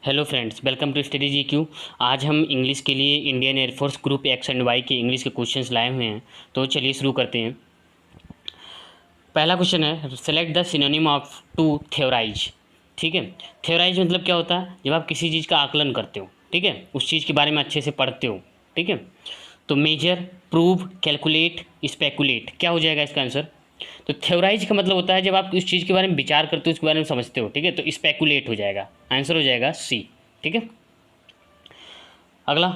Hello friends, welcome to study G Q. आज हम English के लिए Indian air force group X and Y के इंग्लिश के क्वेश्चंस लाए हुए हैं। तो चलिए शुरू करते हैं। पहला क्वेश्चन है, select the synonym of to theorise. ठीक है, थ्योराइज मतलब क्या होता है? जब आप किसी चीज़ का आकलन करते हो, ठीक है, उस चीज़ के बारे में अच्छे से पढ़ते हो, ठीक है। तो मेजर, प्रूव, कैलकुलेट, स्पेकुलेट, क्या हो जाएगा इसका आंसर? तो थ्योराइज का मतलब होता है जब आप उस चीज़ के बारे में विचार करते हो, उसके बारे में समझते हो, ठीक है। तो स्पेकुलेट हो जाएगा, आंसर हो जाएगा सी, ठीक है। अगला,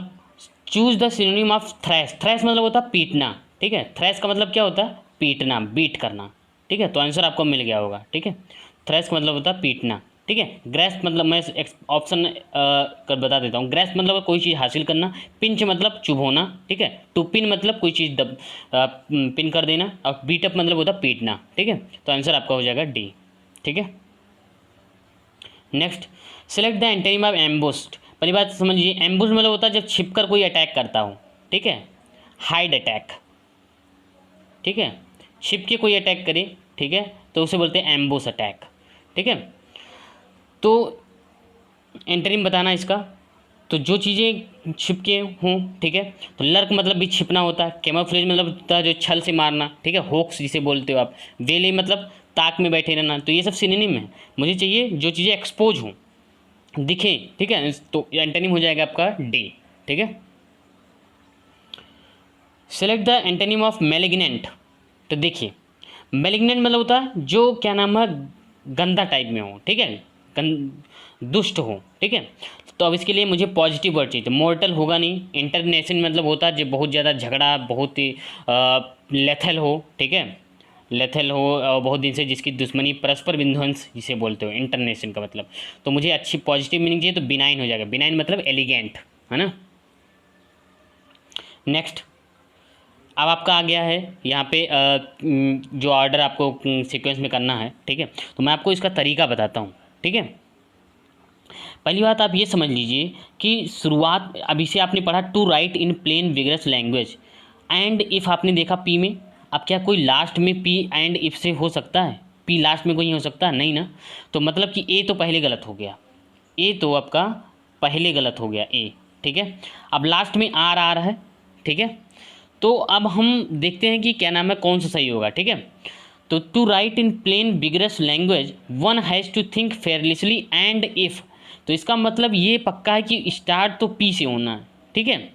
choose the synonym of trash. Trash मतलब होता है पीटना, ठीक है। थ्रैश का मतलब क्या होता है? पीटना, बीट करना, ठीक है। तो आंसर आपको मिल गया होगा, ठीक है। थ्रैश का मतलब होता है पीटना, ठीक है। ग्रैस्प मतलब मैं ऑप्शन कर बता देता हूँ। ग्रैस्प मतलब कोई चीज़ हासिल करना, पिंच मतलब चुभोना, ठीक है। टू पिन मतलब कोई चीज़ पिन कर देना, और बीटअप मतलब होता है पीटना, ठीक है। तो आंसर आपका हो जाएगा डी, ठीक है। Next, select the antonym of ambushed. पहली बात समझिए, एम्बुस्ड मतलब होता है जब छिपकर कोई अटैक करता हो, ठीक है। हाइड अटैक, ठीक है, छिप के कोई अटैक करे, ठीक है, तो उसे बोलते हैं एम्बुश अटैक, ठीक है। तो एंटोनिम बताना इसका, तो जो चीज़ें छिपके हों, ठीक है। तो लर्क मतलब भी छिपना होता है। कैमोफ्लेज मतलब होता है जो छल से मारना, ठीक है, होक्स जिसे बोलते हो आप। वेले मतलब ताक में बैठे रहना। तो ये सब सिनोनिम है। मुझे चाहिए जो चीज़ें एक्सपोज हों, दिखे, ठीक है। तो एंटोनिम हो जाएगा आपका डी, ठीक है। Select the antonym of malignant. तो देखिए, मैलिग्नेंट मतलब होता है जो क्या नाम है, गंदा टाइप में हो, ठीक है, दुष्ट हो, ठीक है। तो अब इसके लिए मुझे पॉजिटिव वर्ड चाहिए। तो मॉर्टल होगा नहीं। इंटरनेशन मतलब होता है जो बहुत ज़्यादा झगड़ा, बहुत ही लेथल हो, ठीक है। लेथल हो और बहुत दिन से जिसकी दुश्मनी, परस्पर विध्वंस जिसे बोलते हो, इंटरनेशन का मतलब। तो मुझे अच्छी पॉजिटिव मीनिंग चाहिए, तो बिनाइन हो जाएगा। बिनाइन मतलब एलिगेंट, है ना। नेक्स्ट, अब आपका आ गया है यहाँ पे जो ऑर्डर आपको सीक्वेंस में करना है, ठीक है। तो मैं आपको इसका तरीका बताता हूँ, ठीक है। पहली बात आप ये समझ लीजिए कि शुरुआत, अभी से आपने पढ़ा to write in plain vigorous language and if आपने देखा पी में। अब क्या कोई लास्ट में पी एंड इफ से हो सकता है? पी लास्ट में कोई हो सकता है? नहीं ना। तो मतलब कि ए तो पहले गलत हो गया, ए तो आपका पहले गलत हो गया, ए, ठीक है। अब लास्ट में आर आ रहा है, ठीक है। तो अब हम देखते हैं कि क्या नाम है, कौन सा सही होगा, ठीक है। तो to write in plain vigorous language one has to think fearlessly and if. तो इसका मतलब ये पक्का है कि स्टार्ट तो पी से होना है, ठीक है,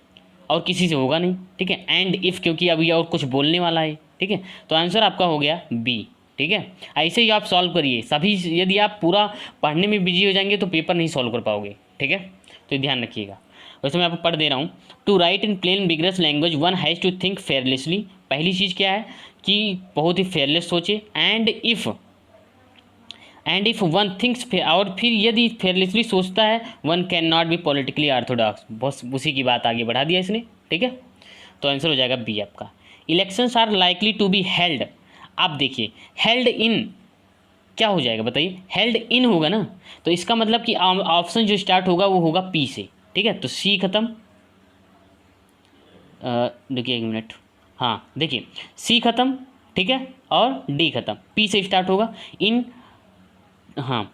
और किसी से होगा नहीं, ठीक है। एंड इफ़ क्योंकि अभी और कुछ बोलने वाला है, ठीक है। तो आंसर आपका हो गया बी, ठीक है। ऐसे ही आप सॉल्व करिए सभी। यदि आप पूरा पढ़ने में बिजी हो जाएंगे तो पेपर नहीं सॉल्व कर पाओगे, ठीक है। तो ये ध्यान रखिएगा। वैसे मैं आपको पढ़ दे रहा हूँ। To write in plain vigorous language one has to think fearlessly. पहली चीज़ क्या है कि बहुत ही फेयरलेस सोचे। एंड इफ़ वन थिंक्स, और फिर यदि फेयरलेसली सोचता है, one can not be politically orthodox. बस उसी की बात आगे बढ़ा दिया इसने, ठीक है। तो आंसर हो जाएगा बी आपका। Elections are likely to be held. आप देखिए, हेल्ड इन क्या हो जाएगा बताइए? हेल्ड इन होगा ना। तो इसका मतलब कि ऑप्शन जो स्टार्ट होगा वो होगा पी से, ठीक है। तो सी खत्म, देखिए एक मिनट, हाँ देखिए, सी खत्म, ठीक है, और डी खत्म, पी से स्टार्ट होगा। इन, हाँ,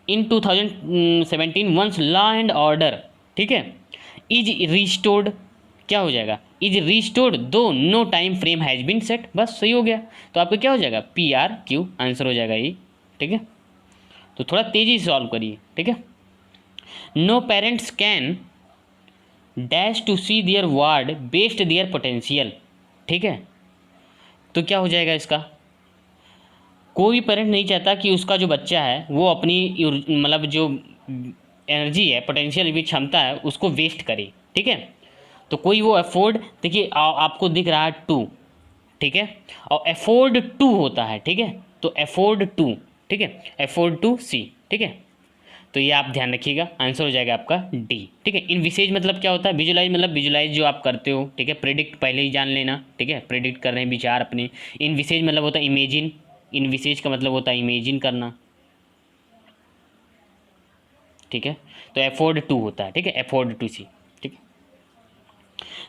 in 2017 once law and order, ठीक है, इज रिस्टोर्ड। क्या हो जाएगा? Is restored though no time frame has been set. बस सही हो गया। तो आपका क्या हो जाएगा? पी आर क्यू आंसर हो जाएगा ये, ठीक है। तो थोड़ा तेज़ी से सॉल्व करिए, ठीक है। No parents can dash to see their ward based their potential, ठीक है। तो क्या हो जाएगा इसका? कोई भी पेरेंट नहीं चाहता कि उसका जो बच्चा है वो अपनी मतलब जो एनर्जी है, पोटेंशियल भी क्षमता है, उसको वेस्ट करे, ठीक है। तो कोई वो अफोर्ड, देखिए आपको दिख रहा है टू, ठीक है, और अफोर्ड टू होता है, ठीक है। तो अफोर्ड टू, ठीक है, अफोर्ड टू सी, ठीक है। तो ये आप ध्यान रखिएगा, आंसर हो जाएगा आपका डी, ठीक है। इन विशेष मतलब क्या होता है? विजुलाइज मतलब विजुलाइज जो आप करते हो, ठीक है। प्रिडिक्ट पहले ही जान लेना, ठीक है, प्रिडिक्ट कर रहे हैं विचार अपने। इन विशेष मतलब होता है इमेजिन। इन विशेष का मतलब होता है इमेजिन करना, ठीक है। तो एफोर्ड टू होता है, ठीक है, एफोर्ड टू सी, ठीक है।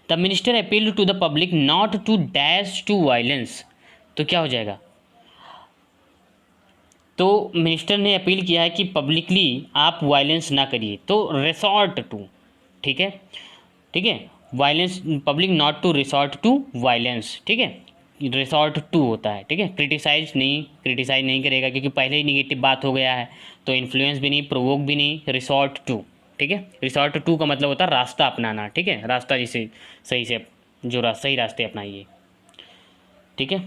The minister appeal to the public not to dash to violence. तो क्या हो जाएगा? तो मिनिस्टर ने अपील किया है कि पब्लिकली आप वायलेंस ना करिए, तो रिसॉर्ट टू, ठीक है, ठीक है, violence, public not to resort to violence, ठीक है, रिसॉर्ट टू होता है, ठीक है, क्रिटिसाइज नहीं करेगा क्योंकि पहले ही निगेटिव बात हो गया है, तो इन्फ्लुएंस भी नहीं, प्रोवोक भी नहीं, रिसॉर्ट टू, ठीक है, रिसॉर्ट टू का मतलब होता है रास्ता अपनाना, ठीक है, रास्ता जिसे सही से सही रास्ते अपनाइए, ठीक है,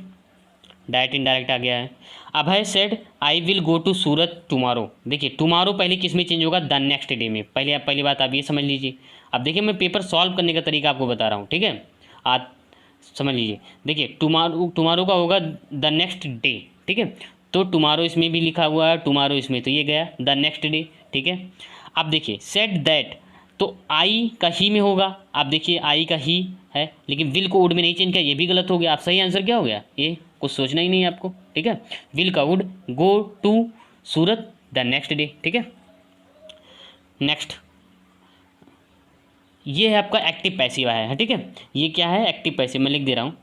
डायरेक्ट इनडायरेक्ट आ गया है। Abhay said I will go to Surat tomorrow, देखिए टुमारो पहले किस में चेंज होगा, द नेक्स्ट डे में, पहली बात आप ये समझ लीजिए। अब देखिए मैं पेपर सॉल्व करने का तरीका आपको बता रहा हूँ, ठीक है, आप समझ लीजिए। देखिए टुमारो का होगा द नेक्स्ट डे, ठीक है, तो टुमारो इसमें भी लिखा हुआ है, टुमारो इसमें, तो ये गया द नेक्स्ट डे, ठीक है। अब देखिए सेड दैट, तो आई का ही में होगा, आप देखिए आई का ही है, लेकिन विल को वुड में नहीं चेंज किया, ये भी गलत हो गया। आप सही आंसर क्या हो गया, ये कुछ सोचना ही नहीं है आपको, ठीक है, विल का would, go to Surat the next day, ठीक है। नेक्स्ट ये है आपका एक्टिव पैसिव है, ठीक है, ये क्या है, एक्टिव पैसिव, मैं लिख दे रहा हूँ,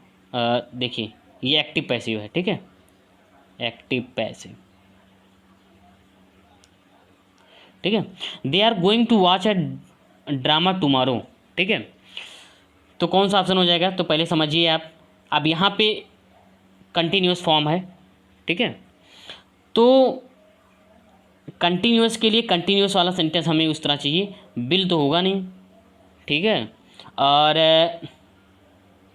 देखिए ये एक्टिव पैसिव है, ठीक है, एक्टिव पैसिव, ठीक है। They are going to watch a drama tomorrow, ठीक है, तो कौन सा ऑप्शन हो जाएगा, तो पहले समझिए आप, अब यहाँ पे कंटिन्यूस फॉर्म है, ठीक है, तो कंटिन्यूस के लिए कंटिन्यूस वाला सेंटेंस हमें उस तरह चाहिए, बिल तो होगा नहीं, ठीक है, और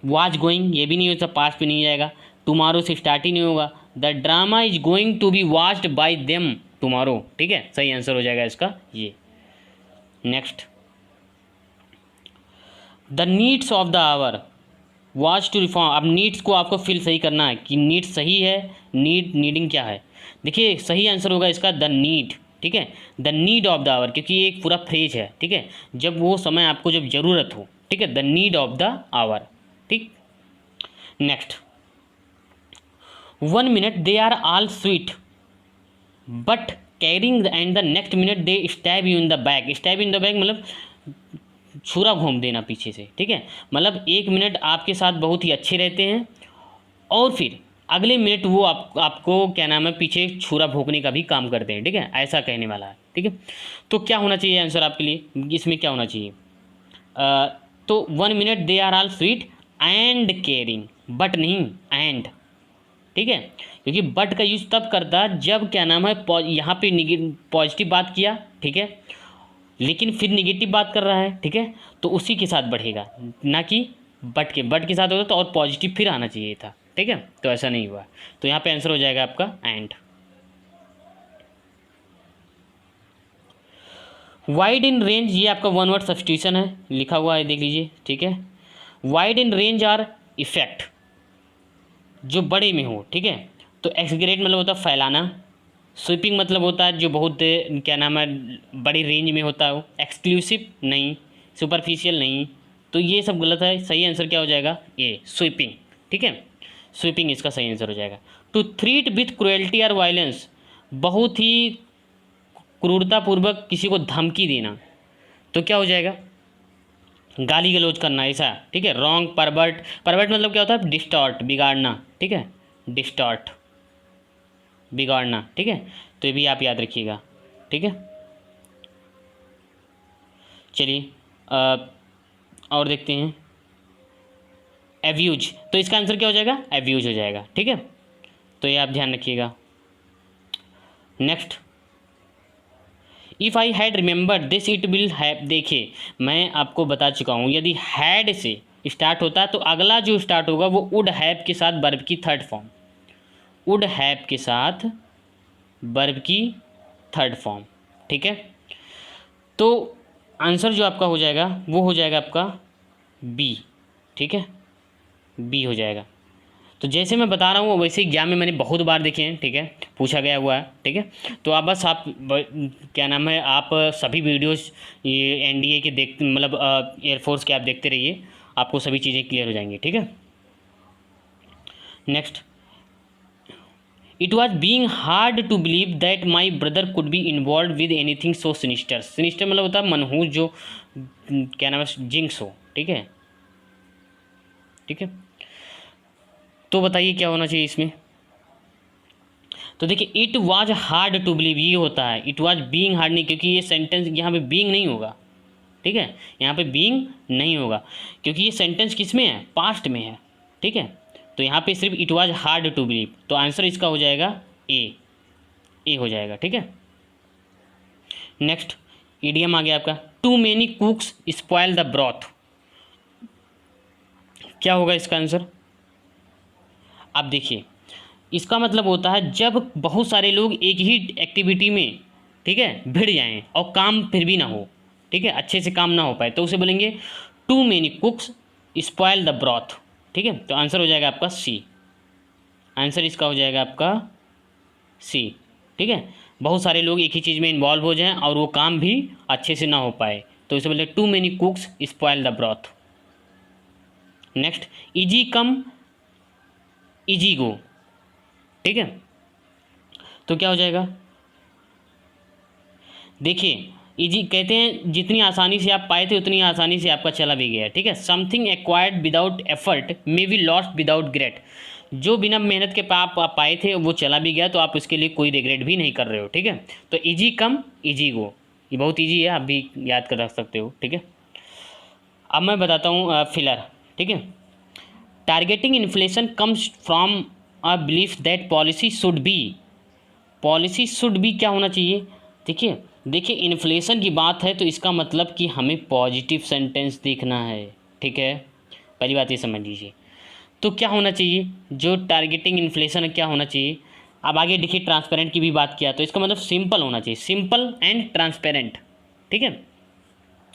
वाज गोइंग ये भी नहीं होता, पास्ट भी नहीं जाएगा, टुमारो से स्टार्ट ही नहीं होगा, the drama is going to be watched by them tomorrow, ठीक है, सही आंसर हो जाएगा इसका ये। Next the needs of the hour watch to reform, अब नीड्स को आपको फिल सही करना है कि नीड सही है, नीडिंग क्या है, देखिए सही आंसर होगा इसका द नीड, ठीक है, the need of the hour, क्योंकि ये एक पूरा फ्रेज है, ठीक है, जब वो समय आपको जब ज़रूरत हो, ठीक है, the need of the hour, ठीक। Next 1 minute they are all sweet but caring and the next minute they stab you in the back, stab in the back मतलब छुरा घूम देना पीछे से, ठीक है, मतलब 1 मिनट आपके साथ बहुत ही अच्छे रहते हैं और फिर अगले मिनट वो आपको क्या नाम है पीछे छुरा भोंकने का भी काम करते हैं, ठीक है, ऐसा कहने वाला है, ठीक है। तो क्या होना चाहिए आंसर आपके लिए, इसमें क्या होना चाहिए, तो 1 minute they are all sweet and caring, but नहीं एंड, ठीक है, क्योंकि बट का यूज़ तब करता जब क्या नाम है यहाँ पे पॉजिटिव बात किया, ठीक है, लेकिन फिर निगेटिव बात कर रहा है, ठीक है, तो उसी के साथ बढ़ेगा, ना कि बट के साथ होता तो और पॉजिटिव फिर आना चाहिए था, ठीक है, तो ऐसा नहीं हुआ, तो यहाँ पे आंसर हो जाएगा आपका एंड। वाइड इन रेंज ये आपका वन वर्ड सब्स्टिट्यूशन है, लिखा हुआ है देख लीजिए, ठीक है, wide in range are effect जो बड़े में हो, ठीक है, तो एक्सग्रेट मतलब होता है फैलाना, स्वीपिंग मतलब होता है जो बहुत क्या नाम है बड़ी रेंज में होता है वो, एक्सक्लूसिव नहीं, सुपरफिशियल नहीं, तो ये सब गलत है, सही आंसर क्या हो जाएगा ये स्वीपिंग, ठीक है, स्वीपिंग इसका सही आंसर हो जाएगा। टू थ्रीट विथ क्रुएल्टी और वायलेंस बहुत ही क्रूरतापूर्वक किसी को धमकी देना, तो क्या हो जाएगा गाली गलौज करना ऐसा, ठीक है, रॉन्ग, परवर्ट, परवर्ट मतलब क्या होता है डिस्टॉर्ट बिगाड़ना, ठीक है, डिस्टॉर्ट बिगाड़ना, ठीक है, तो ये भी आप याद रखिएगा, ठीक है। चलिए और देखते हैं एव्यूज, तो इसका आंसर क्या हो जाएगा एव्यूज हो जाएगा, ठीक है, तो ये आप ध्यान रखिएगा। Next if I had remembered this it will have, देखिए मैं आपको बता चुका हूँ यदि हैड से स्टार्ट होता है तो अगला जो स्टार्ट होगा वो वुड हैव के साथ वर्ब की थर्ड फॉर्म, वुड हैव के साथ वर्ब की थर्ड फॉर्म, ठीक है, तो आंसर जो आपका हो जाएगा वो हो जाएगा आपका बी, ठीक है, बी हो जाएगा। तो जैसे मैं बता रहा हूँ वैसे एग्जाम में मैंने बहुत बार देखे हैं, ठीक है, पूछा गया हुआ है, ठीक है, तो आप बस आप क्या नाम है आप सभी वीडियोस ये एनडीए के देख मतलब एयरफोर्स के आप देखते रहिए, आपको सभी चीज़ें क्लियर हो जाएंगी, ठीक है। Next it was being hard to believe that my brother could be involve with anything so sinister, sinister मतलब होता है मनहूस जो क्या नाम है जिंक्स हो, ठीक है, ठीक है, तो बताइए क्या होना चाहिए इसमें, तो देखिए it was hard to believe ये होता है, इट वाज बीइंग हार्ड नहीं, क्योंकि ये सेंटेंस यहाँ पे बीइंग नहीं होगा, ठीक है, यहाँ पे बीइंग नहीं होगा क्योंकि ये सेंटेंस किस में है, पास्ट में है, ठीक है। तो यहाँ पे सिर्फ it was hard to believe, तो आंसर इसका हो जाएगा ए हो जाएगा, ठीक है। नेक्स्ट इडियम आ गया आपका, too many cooks spoil the broth. क्या होगा इसका आंसर? अब देखिए इसका मतलब होता है जब बहुत सारे लोग एक ही एक्टिविटी में, ठीक है, भिड़ जाएं और काम फिर भी ना हो, ठीक है, अच्छे से काम ना हो पाए, तो उसे बोलेंगे too many cooks spoil the broth, ठीक है। तो आंसर हो जाएगा आपका सी, आंसर इसका हो जाएगा आपका सी, ठीक है। बहुत सारे लोग एक ही चीज़ में इन्वॉल्व हो जाएं और वो काम भी अच्छे से ना हो पाए, तो इसे बोले too many cooks spoil the broth. Next easy come easy go, ठीक है, तो क्या हो जाएगा? देखिए इजी कहते हैं जितनी आसानी से आप पाए थे उतनी आसानी से आपका चला भी गया, ठीक है। Something acquired without effort may be lost without great, जो बिना मेहनत के आप पाए थे वो चला भी गया, तो आप उसके लिए कोई रिग्रेट भी नहीं कर रहे हो, ठीक है। तो इजी कम इजी गो, ये बहुत इजी है, आप भी याद कर रख सकते हो, ठीक है। अब मैं बताता हूँ फिलर, ठीक है। Targeting inflation comes from a belief that policy should be क्या होना चाहिए? देखिए इन्फ्लेशन की बात है तो इसका मतलब कि हमें पॉजिटिव सेंटेंस देखना है, ठीक है, पहली बात ये समझ लीजिए। तो क्या होना चाहिए, जो टारगेटिंग इन्फ्लेशन है क्या होना चाहिए? अब आगे देखिए ट्रांसपेरेंट की भी बात किया, तो इसका मतलब सिंपल होना चाहिए, सिंपल एंड ट्रांसपेरेंट, ठीक है,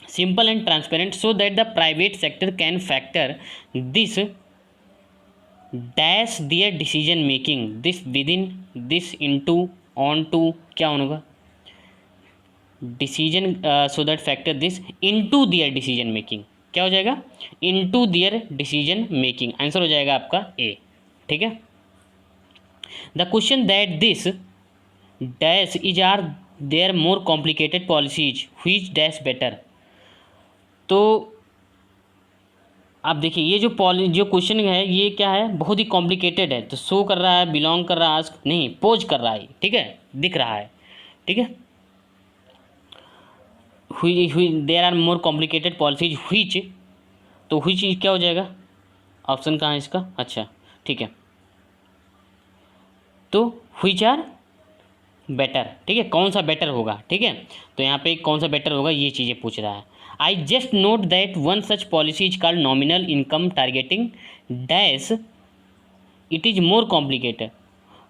simple and transparent so that the private sector can factor this dash their decision making this with in this into on to, क्या होगा decision, so that factor this into their decision making, क्या हो जाएगा? Into their decision making, answer हो जाएगा आपका A, ठीक है। The question that this dash is are there more complicated policies which dash better, तो आप देखिए ये जो क्वेश्चन है ये क्या है, बहुत ही कॉम्प्लिकेटेड है, तो शो कर रहा है, बिलोंग कर रहा है, आस्क नहीं, पोज कर रहा है, ठीक है, दिख रहा है, ठीक है। There are more complicated policies which, तो व्हिच क्या हो जाएगा, ऑप्शन कहाँ है इसका, अच्छा ठीक है, तो व्हिच आर बेटर, ठीक है, कौन सा बेटर होगा, ठीक है। तो यहाँ पे कौन सा बेटर होगा ये चीज़ें पूछ रहा है। I just note that one such policy is called nominal income targeting dash it is more complicated,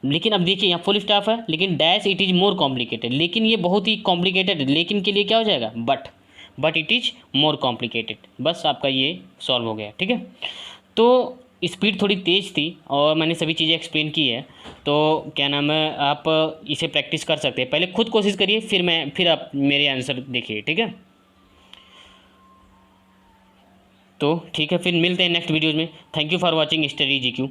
लेकिन अब देखिए यहाँ फुल स्टॉप है, लेकिन dash it is more complicated, लेकिन ये बहुत ही कॉम्प्लिकेटेड है, लेकिन के लिए क्या हो जाएगा, but it is more complicated, बस आपका ये सॉल्व हो गया, ठीक है। तो स्पीड थोड़ी तेज़ थी और मैंने सभी चीज़ें एक्सप्लेन की है, तो क्या नाम है, आप इसे प्रैक्टिस कर सकते हैं, पहले खुद कोशिश करिए, फिर आप मेरे आंसर देखिए, ठीक है। तो ठीक है, फिर मिलते हैं नेक्स्ट वीडियोज़ में। Thank you for watching study GQ।